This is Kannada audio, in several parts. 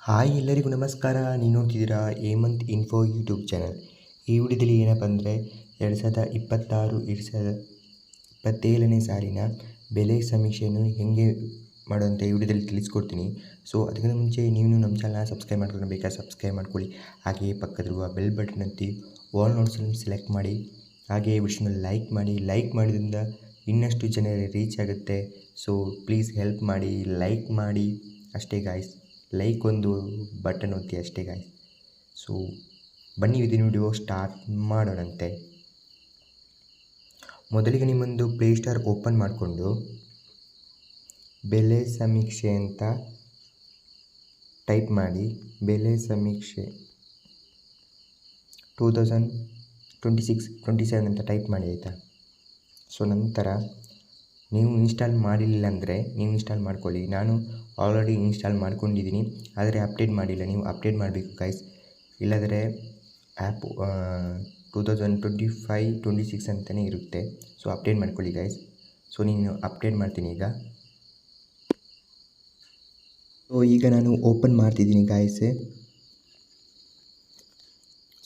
ಹಾಯ್ ಎಲ್ಲರಿಗೂ ನಮಸ್ಕಾರ. ನೀವು ನೋಡ್ತಿದ್ದೀರಾ ಹೇಮಂತ್ ಇನ್ಫೋ ಯೂಟ್ಯೂಬ್ ಚಾನಲ್. ಈ ವಿಡಿಯೋದಲ್ಲಿ ಏನಪ್ಪ ಅಂದರೆ 2026-2027ನೇ ಸಾಲಿನ ಬೆಲೆ ಸಮೀಕ್ಷೆಯನ್ನು ಹೇಗೆ ಮಾಡೋಂಥ ಈ ವಿಡಿಯೋದಲ್ಲಿ ತಿಳಿಸ್ಕೊಡ್ತೀನಿ. ಸೊ ಅದಕ್ಕಿಂತ ಮುಂಚೆ ನೀವು ನಮ್ಮ ಚಾನಲ್ನ ಸಬ್ಸ್ಕ್ರೈಬ್ ಮಾಡ್ಕೊಂಡು ಬೇಕಾದ್ರೆ ಸಬ್ಸ್ಕ್ರೈಬ್ ಮಾಡ್ಕೊಳ್ಳಿ. ಹಾಗೆಯೇ ಪಕ್ಕದಲ್ಲಿರುವ ಬೆಲ್ ಬಟನ್ ಒತ್ತಿ ಆಲ್ ನೋಟ್ಸನ್ನು ಸೆಲೆಕ್ಟ್ ಮಾಡಿ. ಹಾಗೆಯೇ ವಿಡಿಯೋನ ಲೈಕ್ ಮಾಡಿ. ಲೈಕ್ ಮಾಡೋದ್ರಿಂದ ಇನ್ನಷ್ಟು ಜನರಿಗೆ ರೀಚ್ ಆಗುತ್ತೆ. ಸೊ ಪ್ಲೀಸ್ ಹೆಲ್ಪ್ ಮಾಡಿ, ಲೈಕ್ ಮಾಡಿ ಅಷ್ಟೇ ಗಾಯ್ಸ್. ಲೈಕ್ ಒಂದು ಬಟನ್ ಒತ್ತಿ ಅಷ್ಟೇ ಗಾಯ್ಸ್. ಸೊ ಬನ್ನಿ ಇದನ್ನು ವಿಡಿಯೋ ಸ್ಟಾರ್ಟ್ ಮಾಡೋಣಂತೆ. ಮೊದಲಿಗೆ ನಿಮ್ಮೊಂದು ಪ್ಲೇಸ್ಟೋರ್ ಓಪನ್ ಮಾಡಿಕೊಂಡು ಬೆಲೆ ಸಮೀಕ್ಷೆ ಅಂತ ಟೈಪ್ ಮಾಡಿ. ಬೆಲೆ ಸಮೀಕ್ಷೆ 2026-27 ಅಂತ ಟೈಪ್ ಮಾಡಿ ಆಯಿತಾ. ಸೊ ನಂತರ ನೀವು ಇನ್ಸ್ಟಾಲ್ ಮಾಡಿಲ್ಲ ಅಂದರೆ ನೀವು ಇನ್ಸ್ಟಾಲ್ ಮಾಡ್ಕೊಳ್ಳಿ. ನಾನು ಆಲ್ರೆಡಿ ಇನ್ಸ್ಟಾಲ್ ಮಾಡ್ಕೊಂಡಿದ್ದೀನಿ, ಆದರೆ ಅಪ್ಡೇಟ್ ಮಾಡಿಲ್ಲ. ನೀವು ಅಪ್ಡೇಟ್ ಮಾಡಬೇಕು ಗೈಸ್, ಇಲ್ಲದ್ರೆ ಆ್ಯಪ್ 2025-26 ಅಂತಲೇ ಇರುತ್ತೆ. ಸೊ ಅಪ್ಡೇಟ್ ಮಾಡ್ಕೊಳ್ಳಿ ಗೈಸ್. ಸೊ ನೀನು ಅಪ್ಡೇಟ್ ಮಾಡ್ತೀನಿ ಈಗ. ಸೊ ಈಗ ನಾನು ಓಪನ್ ಮಾಡ್ತಿದ್ದೀನಿ ಗಾಯ್ಸ್.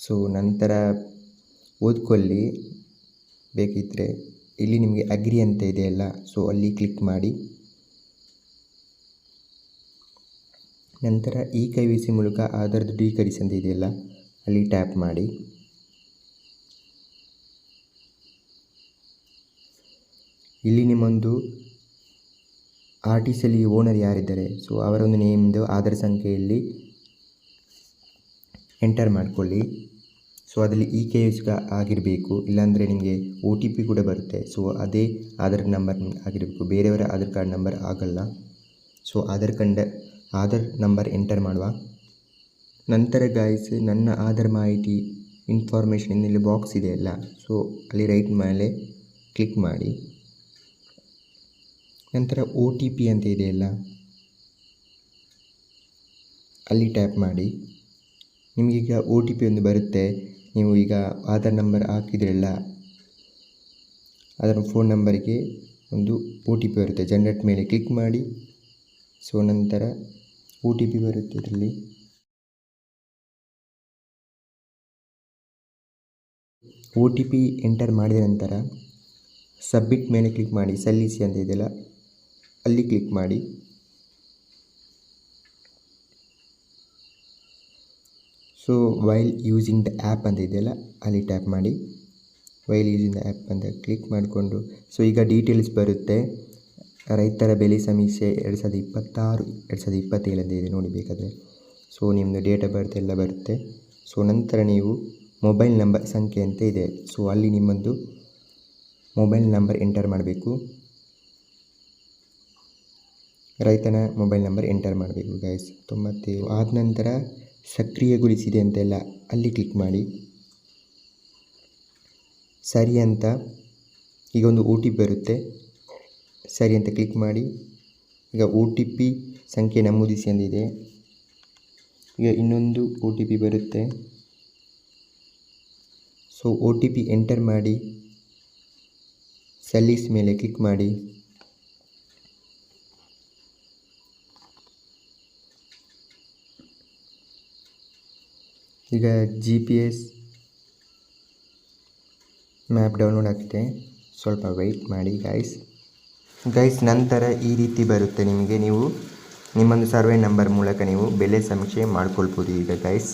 ಸೊ ನಂತರ ಓದ್ಕೊಳ್ಳಿ ಬೇಕಿದ್ದರೆ. ಇಲ್ಲಿ ನಿಮಗೆ ಅಗ್ರಿ ಅಂತ ಇದೆಯಲ್ಲ, ಸೊ ಅಲ್ಲಿ ಕ್ಲಿಕ್ ಮಾಡಿ. ನಂತರ KYC ಮೂಲಕ ಆಧಾರ್ ದೃಢೀಕರಿಸಿ ಅಂತ ಇದೆಯಲ್ಲ, ಅಲ್ಲಿ ಟ್ಯಾಪ್ ಮಾಡಿ. ಇಲ್ಲಿ ನಿಮ್ಮೊಂದು ಆರ್ಟಿಸಲ್ಲಿ ಓನರ್ ಯಾರಿದ್ದಾರೆ, ಸೊ ಅವರೊಂದು ನೇಮ್ದು ಆಧಾರ್ ಸಂಖ್ಯೆಯಲ್ಲಿ ಎಂಟರ್ ಮಾಡಿಕೊಳ್ಳಿ. ಸೊ ಅದರಲ್ಲಿ KYC ಆಗಿರಬೇಕು, ಇಲ್ಲಾಂದರೆ ನಿಮಗೆ OTP ಕೂಡ ಬರುತ್ತೆ. ಸೊ ಅದೇ ಆಧಾರ್ ನಂಬರ್ ಆಗಿರಬೇಕು, ಬೇರೆಯವರ ಆಧಾರ್ ಕಾರ್ಡ್ ನಂಬರ್ ಆಗಲ್ಲ. ಸೊ ಆಧಾರ್ ನಂಬರ್ ಎಂಟರ್ ಮಾಡುವ. ನಂತರ ಗಾಯ್ಸ್, ನನ್ನ ಆಧಾರ್ ಮಾಹಿತಿ ಇನ್ಫಾರ್ಮೇಷನ್ ಇಲ್ಲಿ ಬಾಕ್ಸ್ ಇದೆಯಲ್ಲ, ಸೊ ಅಲ್ಲಿ ರೈಟ್ ಮೇಲೆ ಕ್ಲಿಕ್ ಮಾಡಿ. ನಂತರ OTP ಅಂತ ಇದೆಯಲ್ಲ, ಅಲ್ಲಿ ಟ್ಯಾಪ್ ಮಾಡಿ. ನಿಮಗೀಗ OTP ಒಂದು ಬರುತ್ತೆ. ನೀವು ಈಗ ಆಧಾರ್ ನಂಬರ್ ಹಾಕಿದ್ರಲ್ಲ, ಅದರ ಫೋನ್ ನಂಬರಿಗೆ ಒಂದು OTP ಬರುತ್ತೆ. ಜನರೇಟ್ ಮೇಲೆ ಕ್ಲಿಕ್ ಮಾಡಿ. ಸೊ ನಂತರ OTP ಬರುತ್ತೆ. ಇದರಲ್ಲಿ OTP ಎಂಟರ್ ಮಾಡಿದ ನಂತರ ಸಬ್ಮಿಟ್ ಮೇಲೆ ಕ್ಲಿಕ್ ಮಾಡಿ. ಸಲ್ಲಿಸಿ ಅಂತ ಇದೆಯಲ್ಲ, ಅಲ್ಲಿ ಕ್ಲಿಕ್ ಮಾಡಿ. So while using the app ಅಂತ ಇದೆಯಲ್ಲ, ಅಲ್ಲಿ ಟ್ಯಾಪ್ ಮಾಡಿ. ವೈಲ್ ಯೂಸಿಂಗ್ ದ ಆ್ಯಪ್ ಅಂತ ಕ್ಲಿಕ್ ಮಾಡಿಕೊಂಡು, ಸೊ ಈಗ ಡೀಟೇಲ್ಸ್ ಬರುತ್ತೆ. ರೈತರ ಬೆಲೆ ಸಮೀಕ್ಷೆ 2026-2027 ಅಂತ ಇದೆ, ನೋಡಿ ಬೇಕಾದರೆ. ಸೊ ನಿಮ್ಮದು ಡೇಟ್ ಆಫ್ ಬರ್ತ್ ಎಲ್ಲ ಬರುತ್ತೆ. ಸೊ ನಂತರ ನೀವು ಮೊಬೈಲ್ ನಂಬರ್ ಸಂಖ್ಯೆ ಅಂತ ಇದೆ, ಸೊ ಅಲ್ಲಿ ನಿಮ್ಮದು ಮೊಬೈಲ್ ನಂಬರ್ ಎಂಟರ್ ಮಾಡಬೇಕು. ರೈತನ ಮೊಬೈಲ್ ನಂಬರ್ ಎಂಟರ್ ಮಾಡಬೇಕು ಗೈಸ್. 97 ಆದ ನಂತರ ಸಕ್ರಿಯಗೊಳಿಸಿದೆ ಅಂತೆಲ್ಲ ಅಲ್ಲಿ ಕ್ಲಿಕ್ ಮಾಡಿ. ಸರಿ ಅಂತ ಈಗ ಒಂದು OTP ಬರುತ್ತೆ, ಸರಿ ಅಂತ ಕ್ಲಿಕ್ ಮಾಡಿ. ಈಗ OTP ಸಂಖ್ಯೆ ನಮೂದಿಸಿ ಅಂದಿದೆ. ಈಗ ಇನ್ನೊಂದು OTP ಬರುತ್ತೆ. ಸೊ OTP ಎಂಟರ್ ಮಾಡಿ. ಸಲ್ಲಿಸ್ ಮೇಲೆ ಕ್ಲಿಕ್ ಮಾಡಿ. ಈಗ GPS ಮ್ಯಾಪ್ ಡೌನ್ಲೋಡ್ ಆಗುತ್ತೆ, ಸ್ವಲ್ಪ ವೆಯ್ಟ್ ಮಾಡಿ ಗೈಸ್. ನಂತರ ಈ ರೀತಿ ಬರುತ್ತೆ ನಿಮಗೆ. ನೀವು ನಿಮ್ಮೊಂದು ಸರ್ವೆ ನಂಬರ್ ಮೂಲಕ ನೀವು ಬೆಲೆ ಸಮೀಕ್ಷೆ ಮಾಡ್ಕೊಳ್ಬೋದು ಈಗ ಗೈಸ್.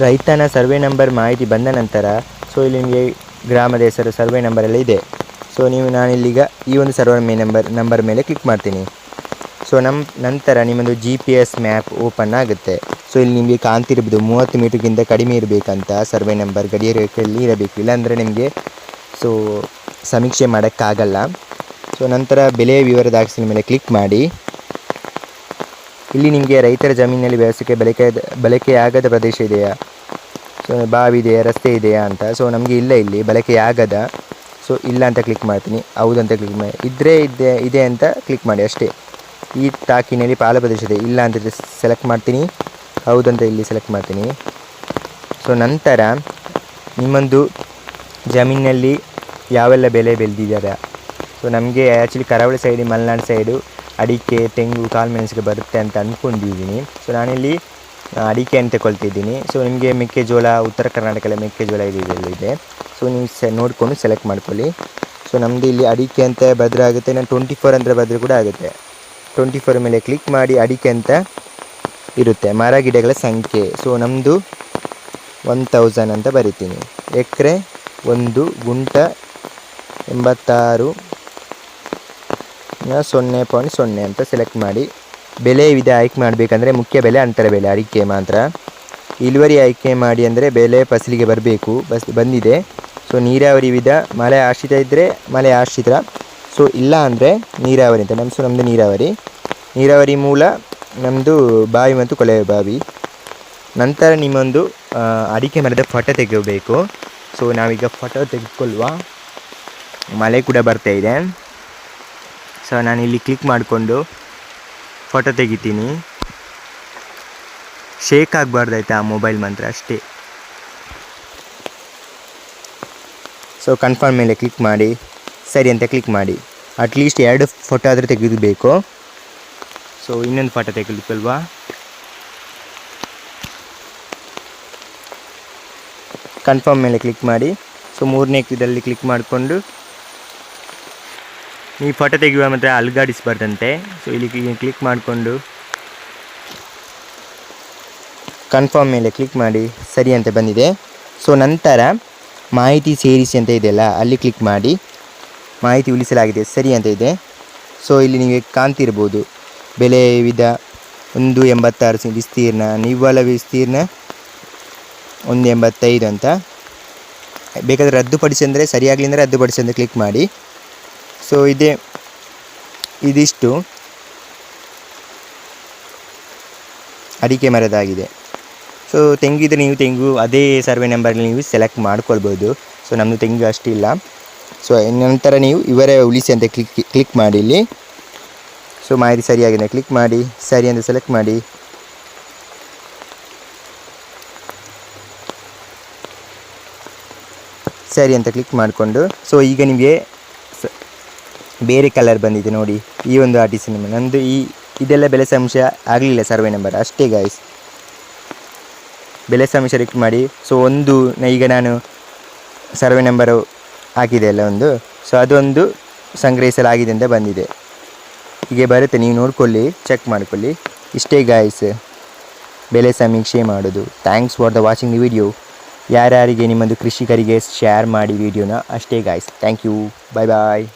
ರೈತನ ಸರ್ವೆ ನಂಬರ್ ಮಾಹಿತಿ ಬಂದ ನಂತರ ಸೊ ಇಲ್ಲಿ ನಿಮಗೆ ಗ್ರಾಮದ ಹೆಸರು, ಸರ್ವೆ ನಂಬರ್ ಎಲ್ಲ ಇದೆ. ಸೊ ನಾನಿಲ್ಲೀಗ ಈ ಒಂದು ಸರ್ವೆ ನಂಬರ್ ಮೇಲೆ ಕ್ಲಿಕ್ ಮಾಡ್ತೀನಿ. ಸೊ ನಂತರ ನಿಮ್ಮದು GPS ಮ್ಯಾಪ್ ಓಪನ್ ಆಗುತ್ತೆ. ಸೊ ಇಲ್ಲಿ ನಿಮಗೆ ಕಾಣ್ತಿರ್ಬೋದು 30 ಮೀಟರ್ಗಿಂತ ಕಡಿಮೆ ಇರಬೇಕಂತ ಸರ್ವೆ ನಂಬರ್ ಗಡಿಯ ರೇಖೆಯಲ್ಲಿ ಇರಬೇಕು, ಇಲ್ಲಾಂದರೆ ನಿಮಗೆ ಸೊ ಸಮೀಕ್ಷೆ ಮಾಡೋಕ್ಕಾಗಲ್ಲ. ಸೊ ನಂತರ ಬೆಲೆಯ ವಿವರ ದಾಖಲಿಸಿದ ಮೇಲೆ ಕ್ಲಿಕ್ ಮಾಡಿ. ಇಲ್ಲಿ ನಿಮಗೆ ರೈತರ ಜಮೀನಿನಲ್ಲಿ ವ್ಯವಸಾಯಕ್ಕೆ ಬಳಕೆಯಾಗದ ಪ್ರದೇಶ ಇದೆಯಾ, ಸೊ ಬಾವಿ ಇದೆಯಾ, ರಸ್ತೆ ಇದೆಯಾ ಅಂತ. ಸೊ ನಮಗೆ ಇಲ್ಲ, ಇಲ್ಲಿ ಬಳಕೆಯಾಗದ. ಸೊ ಇಲ್ಲ ಅಂತ ಕ್ಲಿಕ್ ಮಾಡ್ತೀನಿ. ಹೌದು ಅಂತ ಕ್ಲಿಕ್ ಮಾಡಿ. ಇದೆ ಅಂತ ಕ್ಲಿಕ್ ಮಾಡಿ ಅಷ್ಟೇ. ಈ ತಾಕಿನಲ್ಲಿ ಪಾಲು ಪ್ರದೇಶ ಇದೆ, ಇಲ್ಲ ಅಂತ ಸೆಲೆಕ್ಟ್ ಮಾಡ್ತೀನಿ. ಹೌದಂತ ಇಲ್ಲಿ ಸೆಲೆಕ್ಟ್ ಮಾಡ್ತೀನಿ. ಸೊ ನಂತರ ನಿಮ್ಮೊಂದು ಜಮೀನಿನಲ್ಲಿ ಯಾವೆಲ್ಲ ಬೆಳೆ ಬೆಳೆದಿದ್ದಾರೆ. ಸೊ ನಮಗೆ ಆ್ಯಕ್ಚುಲಿ ಕರಾವಳಿ ಸೈಡ್, ಮಲೆನಾಡು ಸೈಡು ಅಡಿಕೆ ತೆಂಗು ಕಾಳುಮೆಣಸಿಗೆ ಬರುತ್ತೆ ಅಂತ ಅಂದ್ಕೊಂಡಿದ್ದೀನಿ. ಸೊ ನಾನಿಲ್ಲಿ ಅಡಿಕೆಯನ್ನು ತಗೊಳ್ತಿದ್ದೀನಿ. ಸೊ ನಿಮಗೆ ಮೆಕ್ಕೆಜೋಳ, ಉತ್ತರ ಕರ್ನಾಟಕದಲ್ಲಿ ಮೆಕ್ಕೆಜೋಳ ಇದೆ. ಸೊ ನೀವು ನೋಡಿಕೊಂಡು ಸೆಲೆಕ್ಟ್ ಮಾಡ್ಕೊಳ್ಳಿ. ಸೊ ನಮ್ಮದು ಇಲ್ಲಿ ಅಡಿಕೆ ಅಂತ ಬದ್ರೆ ಆಗುತ್ತೆ, ನಾನು 24 ಅಂದರೆ ಬದ್ರೆ ಕೂಡ ಆಗುತ್ತೆ. 24 ಮೇಲೆ ಕ್ಲಿಕ್ ಮಾಡಿ ಅಡಿಕೆ ಅಂತ ಇರುತ್ತೆ, ಮರ ಗಿಡಗಳ ಸಂಖ್ಯೆ. ಸೊ ನಮ್ಮದು 1000 ಅಂತ ಬರಿತೀನಿ. ಎಕರೆ 1 ಗುಂಟ 86 0.0 ಅಂತ ಸೆಲೆಕ್ಟ್ ಮಾಡಿ ಬೆಲೆ ವಿಧ ಆಯ್ಕೆ ಮಾಡಬೇಕಂದ್ರೆ ಮುಖ್ಯ ಬೆಲೆ, ಅಂತರ ಬೆಲೆ, ಅಡಿಕೆ ಮಾತ್ರ. ಇಳುವರಿ ಆಯ್ಕೆ ಮಾಡಿ ಅಂದರೆ ಬೆಲೆ ಫಸಲಿಗೆ ಬರಬೇಕು, ಬಂದಿದೆ. ಸೊ ನೀರಾವರಿ ವಿಧ, ಮಳೆ ಆಶ್ರಿತ ಇದ್ದರೆ ಮಳೆ ಆಶ್ರಿತ, ಸೊ ಇಲ್ಲ ಅಂದರೆ ನೀರಾವರಿ ಅಂತ. ನಮ್ಮದು ನೀರಾವರಿ ಮೂಲ ನಮ್ಮದು ಬಾವಿ ಮತ್ತು ಕೊಳವೆ ಬಾವಿ. ನಂತರ ನಿಮ್ಮೊಂದು ಅಡಿಕೆ ಮರದ ಫೋಟೋ ತೆಗೆಯಬೇಕು. ಸೊ ನಾವೀಗ ಫೋಟೋ ತೆಗೆದುಕೊಳ್ಳುವ. ಮಳೆ ಕೂಡ ಬರ್ತಾ ಇದೆ. ಸೊ ನಾನಿಲ್ಲಿ ಕ್ಲಿಕ್ ಮಾಡಿಕೊಂಡು ಫೋಟೋ ತೆಗಿತೀನಿ. ಶೇಕ್ ಆಗಬಾರ್ದಾಯ್ತಾ ಆ ಮೊಬೈಲ್ ಮಾತ್ರ ಅಷ್ಟೇ. ಸೊ ಕನ್ಫರ್ಮ್ ಮೇಲೆ ಕ್ಲಿಕ್ ಮಾಡಿ, ಸರಿ ಅಂತ ಕ್ಲಿಕ್ ಮಾಡಿ. ಅಟ್ಲೀಸ್ಟ್ 2 ಫೋಟೋ ಆದರೆ ತೆಗೆದುಬೇಕು. ಸೊ ಇನ್ನೊಂದು ಫೋಟೋ ತೆಗೆದುಕೊಳ್ಳುವ. ಕನ್ಫರ್ಮ್ ಮೇಲೆ ಕ್ಲಿಕ್ ಮಾಡಿ. ಸೊ 3ನೇ ಇದರಲ್ಲಿ ಕ್ಲಿಕ್ ಮಾಡಿಕೊಂಡು ಈ ಫೋಟೋ ತೆಗೆಯುವ ಮಾತ್ರ ಅಲ್ಗಾಡಿಸಬಾರ್ದಂತೆ. ಸೊ ಇಲ್ಲಿ ಕ್ಲಿಕ್ ಮಾಡಿಕೊಂಡು ಕನ್ಫರ್ಮ್ ಮೇಲೆ ಕ್ಲಿಕ್ ಮಾಡಿ, ಸರಿ ಅಂತ ಬಂದಿದೆ. ಸೊ ನಂತರ ಮಾಹಿತಿ ಸೇರಿಸಿ ಅಂತ ಇದೆಯಲ್ಲ, ಅಲ್ಲಿ ಕ್ಲಿಕ್ ಮಾಡಿ. ಮಾಹಿತಿ ಉಳಿಸಲಾಗಿದೆ, ಸರಿ ಅಂತ ಇದೆ. ಸೊ ಇಲ್ಲಿ ನೀವು ಕಾಣ್ತಿರ್ಬೋದು ಬೆಲೆ ವಿಧ 186 ವಿಸ್ತೀರ್ಣ, ನಿವ್ವಳ ವಿಸ್ತೀರ್ಣ 185 ಅಂತ. ಬೇಕಾದರೆ ರದ್ದುಪಡಿಸಿ ಅಂದರೆ ಸರಿಯಾಗಲಿ ಅಂದರೆ ರದ್ದುಪಡಿಸಿ ಅಂತ ಕ್ಲಿಕ್ ಮಾಡಿ. ಸೊ ಇದಿಷ್ಟು ಅಡಿಕೆ ಮರದಾಗಿದೆ. ಸೊ ತೆಂಗಿದ್ರೆ ನೀವು ತೆಂಗು ಅದೇ ಸರ್ವೆ ನಂಬರಲ್ಲಿ ನೀವು ಸೆಲೆಕ್ಟ್ ಮಾಡ್ಕೊಳ್ಬೋದು. ಸೊ ನಮ್ಮದು ತೆಂಗು ಅಷ್ಟಿಲ್ಲ. ಸೊ ನಂತರ ನೀವು ಇವರೇ ಉಳಿಸಿ ಅಂತ ಕ್ಲಿಕ್ ಮಾಡಿ ಇಲ್ಲಿ. ಸೊ ಮಾಹಿತಿ ಸರಿಯಾಗಿದೆ ಕ್ಲಿಕ್ ಮಾಡಿ, ಸರಿ ಅಂತ ಸೆಲೆಕ್ಟ್ ಮಾಡಿ. ಸರಿ ಅಂತ ಕ್ಲಿಕ್ ಮಾಡಿಕೊಂಡು, ಸೊ ಈಗ ನಿಮಗೆ ಬೇರೆ ಕಲರ್ ಬಂದಿದೆ ನೋಡಿ, ಈ ಒಂದು ಆರ್ಟಿಸಿ ನಂಬರ್. ನಂದು ಇದೆಲ್ಲ ಬೆಲೆ ಸಂಶ ಆಗಲಿಲ್ಲ, ಸರ್ವೆ ನಂಬರ್ ಅಷ್ಟೇ ಗಾಯ್ಸ್. ಬೆಲೆ ಸಂಶ ಕ್ಲಿಕ್ ಮಾಡಿ. ಸೊ ಈಗ ನಾನು ಸರ್ವೆ ನಂಬರು ಹಾಕಿದೆ ಅಲ್ಲ ಒಂದು, ಸೊ ಅದೊಂದು ಸಂಗ್ರಹಿಸಲಾಗಿದೆ ಅಂತ ಬಂದಿದೆ. ಹೀಗೆ ಬರುತ್ತೆ, ನೀವು ನೋಡ್ಕೊಳ್ಳಿ, ಚೆಕ್ ಮಾಡ್ಕೊಳ್ಳಿ. ಇಷ್ಟೇ ಗಾಯ್ಸ್ ಬೆಲೆ ಸಮೀಕ್ಷೆ ಮಾಡೋದು. Thanks for the watching the video. ಯಾರ್ಯಾರಿಗೆ ನಿಮ್ಮದು ಕೃಷಿಕರಿಗೆ ಶೇರ್ ಮಾಡಿ ವಿಡಿಯೋನ, ಅಷ್ಟೇ guys. Thank you, bye bye.